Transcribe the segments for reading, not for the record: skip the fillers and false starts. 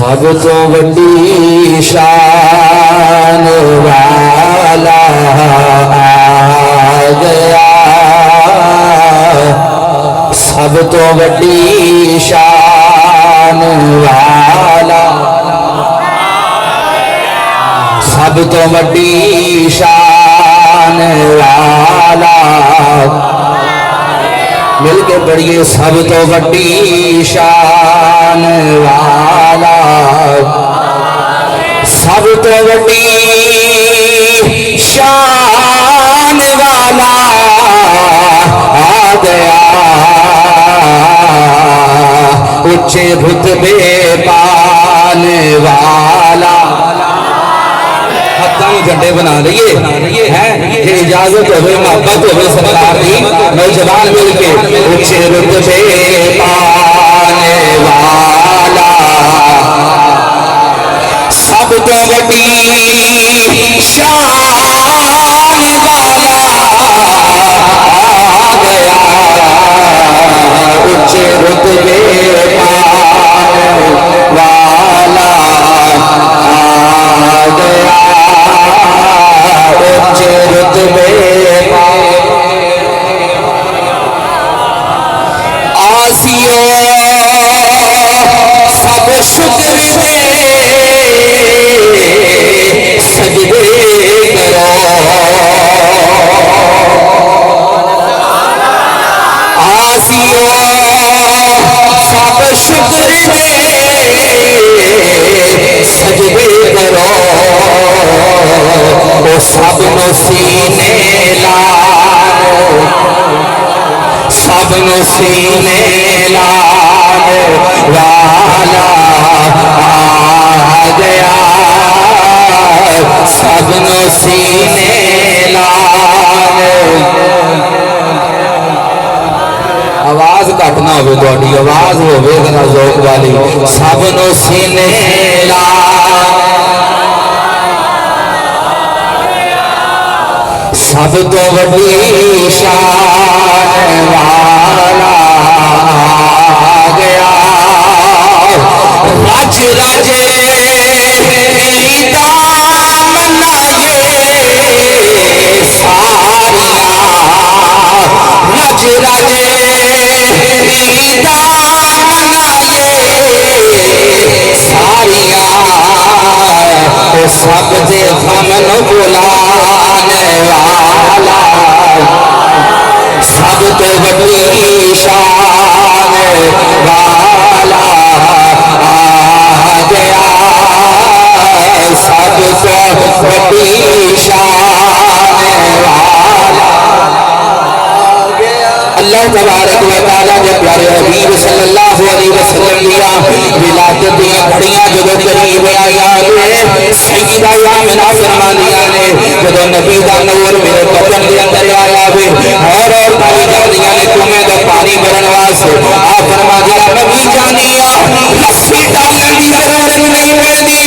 سب تو وڈی شان والا آ گیا سب تو وڈی شان والا سب تو وڈی شان والا مل کے پڑھیے سب تو وڈی شان والا سب تو وڈی شان والا آ گیا اونچے رتبے پانے والا جھنڈے بنا لیے ہیں اجازت ہوئے محبت ہوئے سرکار دی نوجوان مل کے اونچے رتبے پانے والا سب تو وڈی شان والا آ گیا اونچے رتبے پانے والا آ گیا آسیو سب شکر دے سجدے کرو آسیو سب شکر دے سجدے کرو وہ سب نو سینے لارو سب نو سینے لارو والا آ گیا سب نو سینے لارو آواز کٹنا ہوئے دوڑی آواز ہوئے ذرا ذوق والی سب نو سینے لارو سب تو وڈی شان والا آ گیا راج راجے میری دامنا یہ ساریا راج راجے میری دامنا یہ ساریا سب دے غم نو بلانے والا سب تو وڈی شان والا آ گیا سب تو وڈی شان والا اللہ تبارک و تعالیٰ نے پیارے حبیب صلی اللہ علیہ وسلم دیا ولادت دیا گھڑیاں جدو قریب آیا سیدہ آمنہ فرما دیا نے جدو نبی دا نور میرے بطن دے اندر آیا ہوئے اور پائی جانیاں نے تمہیں دا پانی برن واسے آپ فرما دیا نبی جانیا لسی ڈالنے دی ضرورت نہیں پہنی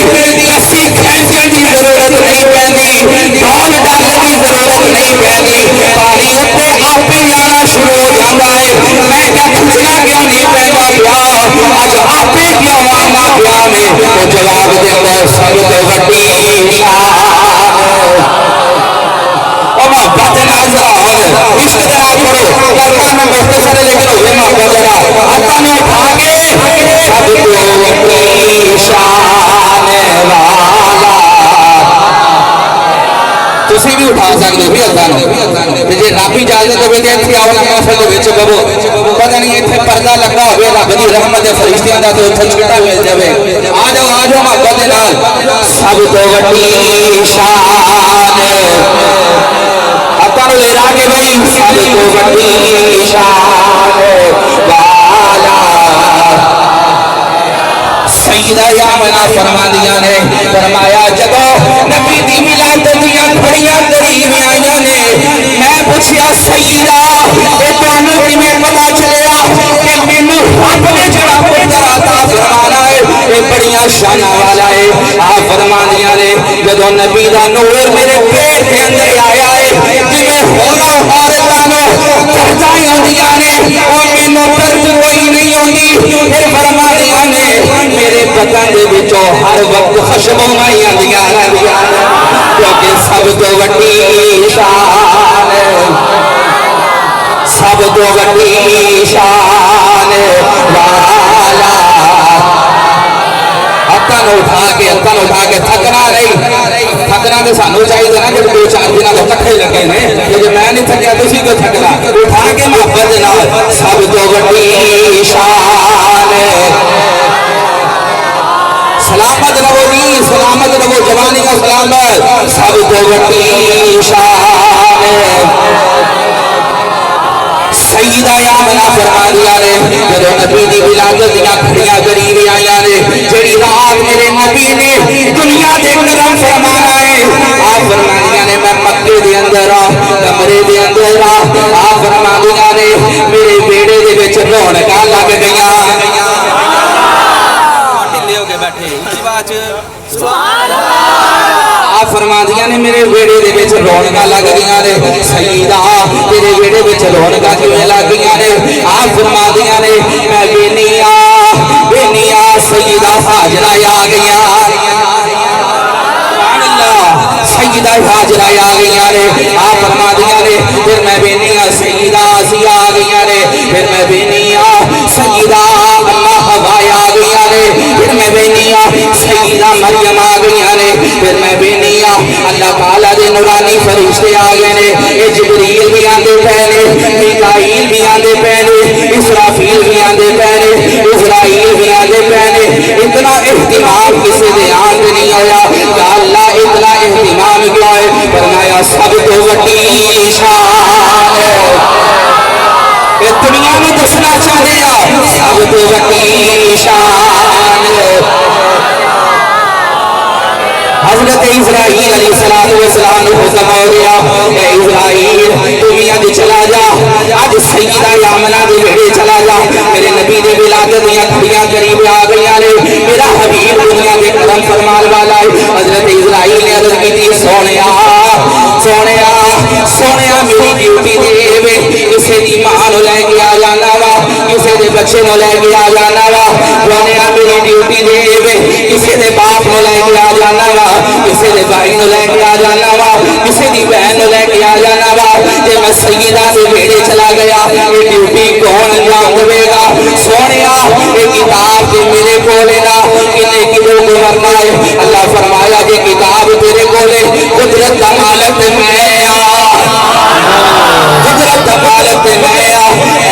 لسی کھینچے دی ضرورت نہیں پہنی ڈال ڈالنے دی ضرورت نہیں پہنی پانی اپنے آپ ہی آنا شروع ہو جاتا ہے میں کیا کھچنا کیا نہیں پہنا پیا آج آپ ہی کیا آنا پیا میں تو جواب دیتا ہے سب تو وڈی شان اور محبت نازا اور عشق درا کرو کرنا میں مختصر لیکن ہوئے محبت درا آتا میں اٹھا کے سب تو وڈی شان والا تسی بھی اٹھا سکتے بھی اللہ جی رب اجازت ہوئے کہ اتنے آؤ محفل دے وچ بہو پتہ نہیں اتنے پردہ لگا ہوئے رب دی رحمت فرشتیاں دا تو اتنے چھٹا مل جائے آ جاؤ محبت دے نال سب تو وڈی شان اپن لے را کے بھائی سب تو وڈی شان والا سیدہ آمنہ فرما دیا نے فرمایا جگہ نبی دی ولادت دیاں گھڑیاں قریب آئیاں نے میں پوچھیا سیدہ اے تانوں کیویں پتہ چلیا کہ مینوں رب نے جڑا پتر عطا فرمانا ہے اے بڑیاں شاناں والا ہے آپ فرما دیا نے جدوں نبی دا نور میرے پیٹ دے اندر آیا ہے جویں ہونا عورتاں نوں درداں ہوندیاں نے او مینوں درد کوئی نہیں ہوندی پھر فرما دیا نے میرے بدن دے وچوں ہر وقت خوشبو آئی آندیاں رہندیاں کیونکہ سب تو وڈی شان سب تو وڈی شان والا ہتھاں اٹھا کے تھکنا نہیں تھکنا تو سانو چاہیے نا کہ دو چار دن کٹھے لگے نے جی میں نہیں تھکیا تسی کیوں تھکنا اٹھا کے محبت نال سب تو وڈی شان سلامت رہو جی سلامت رہو جوانی کا سلامت سب تو وڈی شان سیدہ آمنہ فرما دیا نے جدو نبی دی ولادت دیاں کھڑیاں قریب آیا نے جڑی رات میرے نبی نے دنیا دے کرم فرمانا ہے آپ فرما دیا نے میں مکے دے اندر کمرے دے اندر آپ فرما دیا نے میرے بیڑے دے وچ رونقاں لگ گئیاں ڈھلے ہو کے بیٹھے سبحان اللہ آپ فرما دیا نے میرے بیڑے دے وچ رونقاں لگ گئیاں نے سیدہ تیرے بیڑے وچ رونقاں کیویں لگ گئیاں نے آپ فرما دیا نے میں بینیا سیدہ حاجرہ آ گئیاں سبحان اللہ سیدہ حاجرہ آ گئیاں نے آپ فرما دیا نے پھر میں بینیا سیدہ آسیہ آ گئیاں نے پھر میں بینیا سیدہ اللہ حوا آ گئیاں نے پھر میں بینیا سیدہ مریم آ گئیاں نے پھر میں بینیا اللہ تعالیٰ دے نورانی فرشتے آ گئے نے اے جبریل بھی آندے پہنے میکائیل بھی آندے پہنے اسرافیل بھی آندے پہنے اسرائیل بھی آندے پہنے اتنا اہتمام کسی دے آندے نہیں آیا یا اللہ اتنا اہتمام کیا ہے فرمایا سب تو وڈی شان ہے دنیا میں دسنا چاہتے ہیں سب تو وڈی شان حضرت اسرائیل علیہ السلام نے حکم ہو گیا اے اسرائیل تم آج چلا جا آج سیدہ آمنہ دے بیڑے چلا جا میرے نبی دے ولادت دیاں کھڑیاں قریب آ گئیاں نے میرا حبیب دنیا دے کرم فرمان والا ہے حضرت اسرائیل نے عرض کی تھی سونیا میری ڈیوٹی دے کسی دی ماں نو لے کے آ جانا وا کسی دے بچے نو لے کے آ جانا وا سونیا میری ڈیوٹی دے کسی دے باپ نو لے کے آ جانا وا کسی دے بھائی نو لے کے آ جانا وا کسی دی بہن نو لے کے آ جانا وا جے میں سیدہ دے بیڑے چلا گیا یہ ڈیوٹی کون انجام دے گا سونیا یہ کتاب تے میرے کولے نا کنے کلو کو ورنا ہے اللہ فرمایا کہ کتاب تیرے کولے قدرت دا مالک میں قدرت دا مالک میں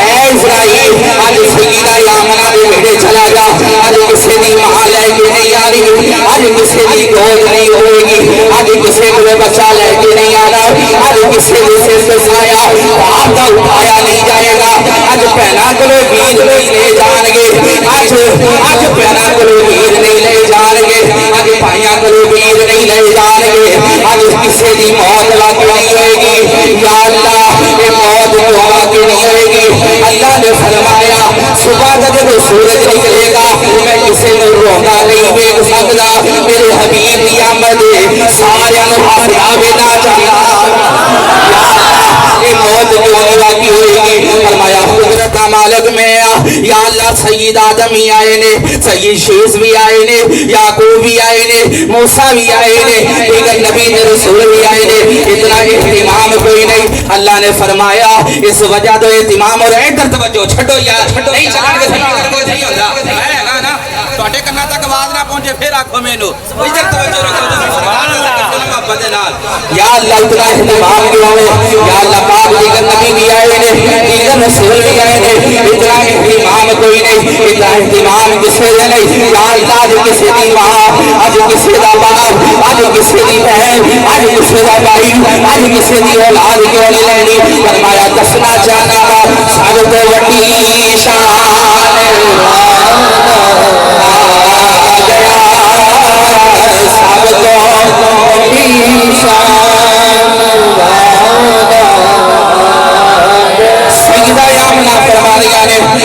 اے اسرائیل آج سیدہ آمنہ دے بیڑے چلا جا آج کسی دی ماں لے کے نہیں آ رہی آج کسی دی گود نہیں ہوئے گی آج کسی کو بچہ لے کے نہیں آنا آج کسی دی سے سایا آپ کا اٹھایا نہیں جائے گا آج پہنا کلو گیر نہیں لے جان گے آج پہنا کلو گیر نہیں لے جان گے آج پائیاں کلو گیر نہیں لے جان گے آج کسی دی موت لگ نہیں ہوئے گی یا اللہ یہ موت دعا کی نہیں ہوئے گی اللہ نے فرمایا صبح جب سورج نکلے گا میں کسی نے رونا نہیں دیکھ سکتا میرے حبیب کی آمد سارے حافظ نہ چاہتا یہ موت جو لگی ہوئی گی فرمایا قدرت مالک میں یا اللہ سید آدم ہی آئے نے سید شیز بھی آئے نے یعقوب بھی آئے نے موسیٰ بھی آئے نے دیگر نبی نے رسول بھی آئے نے اتنا اہتمام کوئی نہیں اللہ نے فرمایا اس وجہ تو اہتمام اور ادھر توجہ چھٹو یار نہیں چلان کے سمجھ نہیں ہوتا ہے نا توڑے کرنا تک آواز نہ پہنچے پھر آنکھوں میں نو ادھر توجہ رکھو سبحان اللہ یا اللہ اتنا اہتمام کیا ہے یا اللہ پاک دیگر نبی بھی آئے نے دیگر رسول بھی آئے نے اتنا اہتمام کوئی نہیں اتنا اہتمام کسی نے نہیں یا اللہ آج کسی دی ماں آج کسی دا باپ آج کسی دی بہن آج کسی دا بھائی آج کسی دی اولاد کیوں نہیں لینی فرمایا دسنا چاہنا سب تو وڈی شان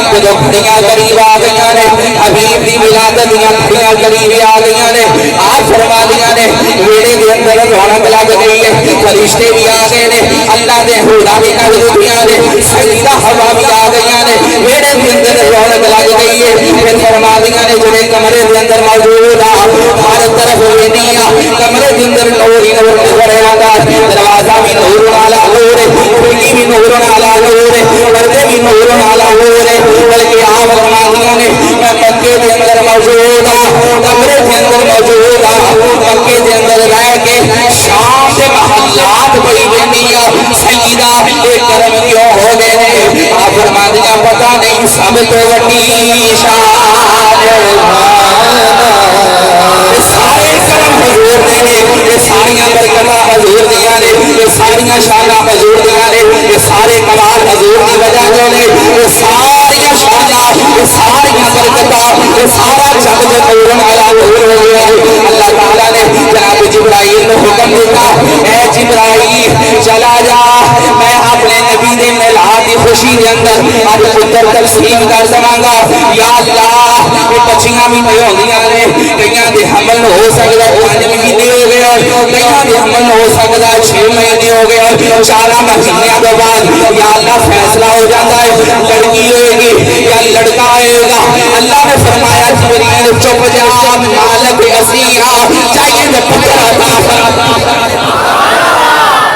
جدو کھڑیاں قریب آ گئیاں نے حبیب دی ولادت دیاں کھڑیاں قریب آ گئیاں نے آپ فرما دیا نے ویڑے دے اندر رونق لگ گئی ہے فرشتے بھی آ گئے نے اللہ دے حورا بھی نظر دیاں نے سیدہ ہوا بھی آ گئیاں نے ویڑے دے اندر رونق لگ گئی ہے پھر فرما دیا نے جڑے کمرے دے اندر موجود نور ہی نور نظر آتا دروازہ بھی نور والا نور کھڑکی بھی نور والا نور پردے بھی نور والا نور بلکہ آپ فرماندیاں نے میں مکے دے اندر موجود ہوں کمرے دے اندر موجود ہوں مکے دے اندر رہ کے شام کے محلات بڑی بندیا سیدہ یہ کرم کیوں ہو گئے آپ فرماندیاں پتہ نہیں سب تو وڈی شان سارے کرم حضور دے نے یہ ساریاں برکتاں حضور دیاں نے یہ ساریاں شاناں حضور دیاں نے یہ سارے کمال حضور دی وجہ تو نے یہ ساریاں شاناں یہ ساریاں برکتاں یہ سارا جگ دے نورن والا نور ہو گیا اللہ تعالی نے جناب جبرائیل کو حکم دیتا اے جبرائیل چلا جا میں اپنے نبی دے میلاد دی خوشی دے اندر اج پتر تقسیم کر دواں گا یا اللہ یہ بچیاں بھی نہیں ہوندیاں نے کئیاں دے حمل ہو سکدا 5 مہینے ہو گئے کئیاں دے حمل ہو سکدا 6 مہینے ہو گئے 4 مہینیاں دے بعد یا اللہ فیصلہ ہو جاتا ہے لڑکی ہوئے گی یا لڑکا آئے گا اللہ نے فرمایا جبرائیل چپ جا مالک اسیہ چاہیے تو پتر عطا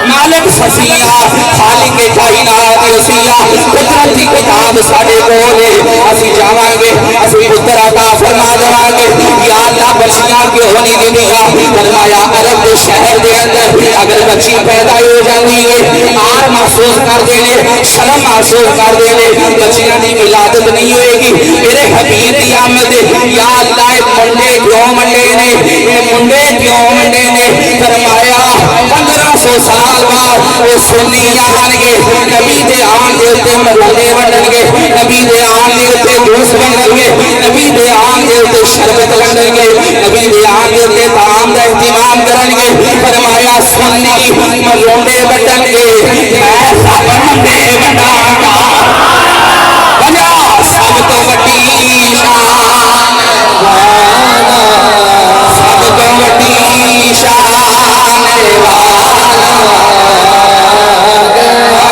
مالک فسیہ خالق کائنات وسیع قدرت کی کتاب ساڈے کول ہے اسی جاواں گے اسی پتر عطا فرما دواں گے یا اللہ بچیاں کیوں نہیں دینیاں فرمایا عرب دے شہر دے اندر اگر بچی پیدا ہو جاندی ہے آر محسوس کر دینے شرم محسوس کر دینے بچیاں دی ولادت نہیں ہوئے گی میرے حبیب دی آمد یا اللہ منڈے کیوں منڈے نے یہ منڈے کیوں منڈے نے فرمایا 1500 سال بعد وہ سنی آن گے نبی دے آن دے اتے مرونے بنن گے نبی دے آن دے اتے جوس بنن گے نبی دے آن دے اتے شربت لنڈن گے نبی دے آن دے اتے تعام دا اہتمام کرن گے فرمایا سنی مرونے بنن گے میں سب منڈے بنا گا بجا سب تو وڈی شان سب تو وڈی شان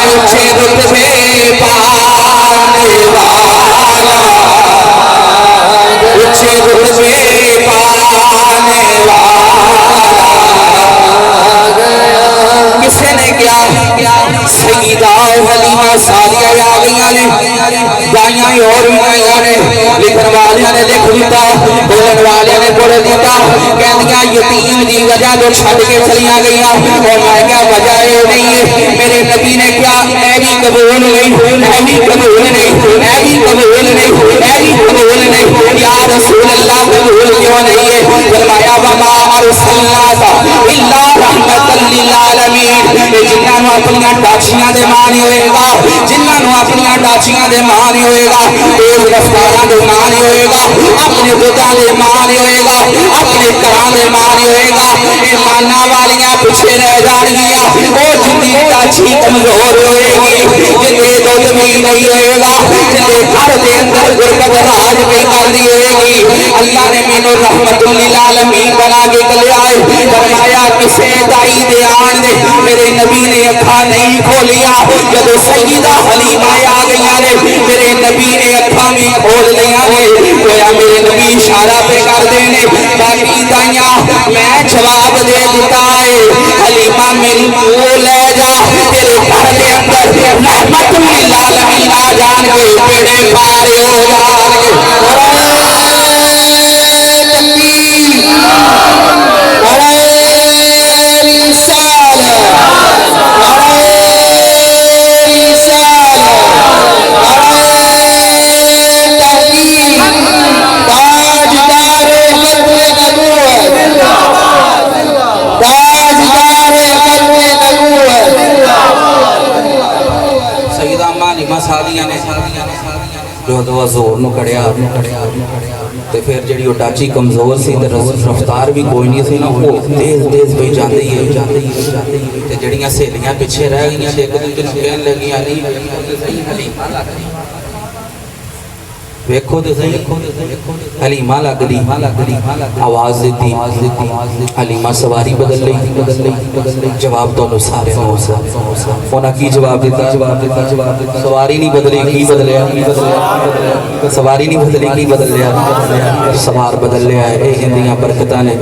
اچھے رتبے پانے والا اچھے رتبے پانے والا کسے نے کیا سیدہ حلیمہ سعدیہ آ گئیاں نے گائیاں اور آئیاں نے لکھن والیاں نے لکھ دیتا بولن والیاں نے بول دیتا کہندیاں یتیم دی وجہ تو چھڈ کے چلیاں گئیاں اور میں کیا وجہ اے نہیں ہے میرے نبی نے کیا اے بھی قبول نہیں اے بھی قبول نہیں اے بھی قبول نہیں اے بھی قبول نہیں یا رسول اللہ قبول کیوں نہیں ہے فرمایا وما ارسلناک الا رحمت للعالمین جنہاں نو اپنیاں ڈاچیاں دے مانی ہوئے گا جنہاں نو اپنیاں ڈاچیاں دے مانی ہوئے گا تیز رفتاراں دے مانی ہوئے گا اپنے بُدھاں دے مانی ہوئے گا اپنے کراں دے مانی ہوئے گا ایماناں والیاں پیچھے رہ جان گیاں او جندی ڈاچی کمزور ہوئے گی جندے دودھ بھی نہیں ہوئے گا جندے گھر دے اندر غربت راج بھی کر دی ہوئے گی اللہ نے مینوں رحمت للعالمین بنا کے کلے آئے فرمایا کسے دائی دے آن دے میرے نبی نے اکھا نہیں کھولیا جب سیدہ حلیمہ آ گئیاں نے میرے نبی نے اکھا بھی کھول لیا نے گویا میرے نبی اشارہ پہ کر دینے باقی دائیاں میں جواب دے دیتا ہے حلیمہ میری کو لے جا تیرے گھر دے اندر رحمت للعالمین آ جان کے بیڑے پار ہو جان جو زور نو کڑیا تے پھر جڑی وہ ڈاچی کمزور سی تے رفتار بھی کوئی نہیں سی نا وہ تیز تیز پہ جاندی ہے تے جڑیاں سہیلیاں پیچھے رہ گئیاں تے ایک دوسرے نوں کہن لگیاں نہیں حلیمہ لگ رہی ویکھو تے صحیح حلیمہ لگ دی آواز دیتی حلیمہ سواری بدل لئی جواب تو سارے ہو انہاں کی جواب دیتا سواری نہیں بدلی کی بدلیا سواری نہیں بدلی کی بدلیا سوار بدل لیا ہے اے ہندیاں برکتاں نے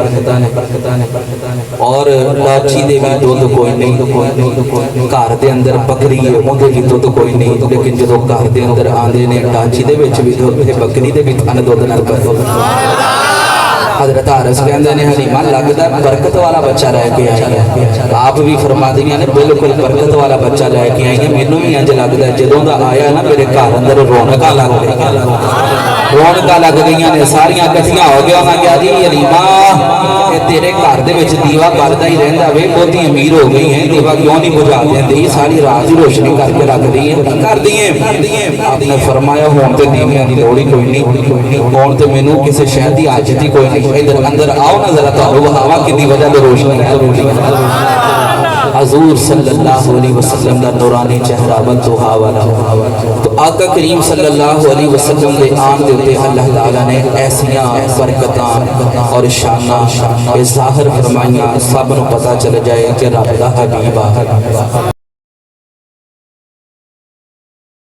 اور لاچی دے بھی دودھ کوئی نہیں گھر دے اندر بکری ہے اون دے بھی دودھ کوئی نہیں لیکن جدوں گھر دے اندر آندے نے لاچی دے وچ بھی دودھ بکری دے بھی تھن دودھ نال بھر حضرت عارض کہندے نے حلیمہ لگدا برکت والا بچہ رہ کے آئی ہے آپ بھی فرما دیاں نے بالکل برکت والا بچہ رہ کے آئی ہے مینوں بھی انج لگدا جدوں دا آیا نا میرے گھر اندر رونقاں لگ گئیاں نے ساریاں کٹھیاں ہو گیا انہاں کہا جی حلیمہ اے تیرے گھر دے وچ دیوا بلدا ہی رہندا وے بہتی امیر ہو گئی ہیں دیوا کیوں نہیں بجھا دیندی ساری رات دی روشنی کر کے رکھ دی ہے کر دی ہے آپ نے فرمایا ہون تے دیویاں دی لوڑ ہی کوئی نہیں ہون تے مینوں کسے شے دی حاجت ہی کوئی نہیں ادھر اندر آؤ نا ذرا تو ہوا کی وجہ سے روشنی حضور صلی اللہ علیہ وسلم دا نورانی چہرہ بندوہا والا تو آقا کریم صلی اللہ علیہ وسلم دے آن دیتے اللہ تعالیٰ نے ایسیاں برکتاں اور شانہ ظاہر فرمائیاں سب نو پتہ چل جائے کہ رب دا حبیب